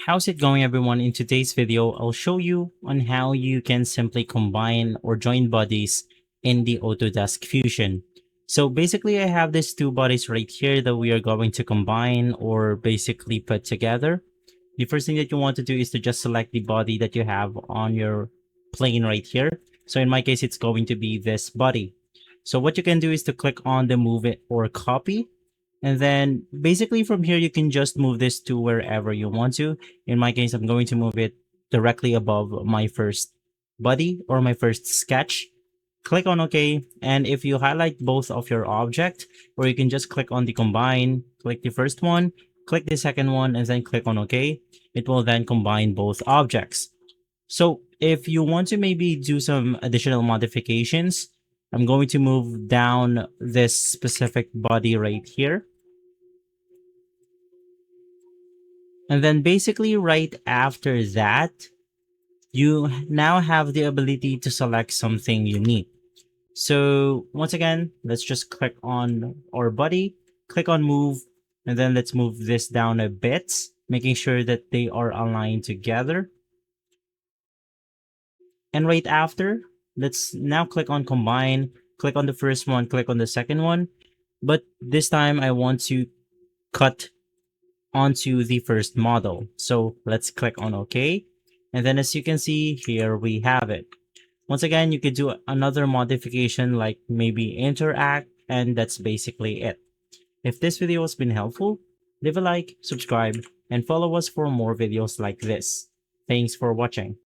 How's it going, everyone? In today's video, I'll show you on how you can simply combine or join bodies in the Autodesk Fusion. So basically, I have these two bodies right here that we are going to combine or basically put together. The first thing that you want to do is to just select the body that you have on your plane right here. So in my case, it's going to be this body. So what you can do is to click on the move it or copy. And then basically from here, you can just move this to wherever you want to. In my case, I'm going to move it directly above my first body or my first sketch. Click on OK. And if you highlight both of your object, or you can just click on the combine, click the first one, click the second one, and then click on OK. It will then combine both objects. So if you want to maybe do some additional modifications, I'm going to move down this specific body right here. And then basically right after that, you now have the ability to select something you need. So once again, let's just click on our body, click on move, and then let's move this down a bit, making sure that they are aligned together. And right after, let's now click on combine, click on the first one, click on the second one. But this time I want to cut onto the first model. So let's click on OK. And then as you can see, here we have it. Once again, you could do another modification like maybe interact, and that's basically it. If this video has been helpful, leave a like, subscribe, and follow us for more videos like this. Thanks for watching.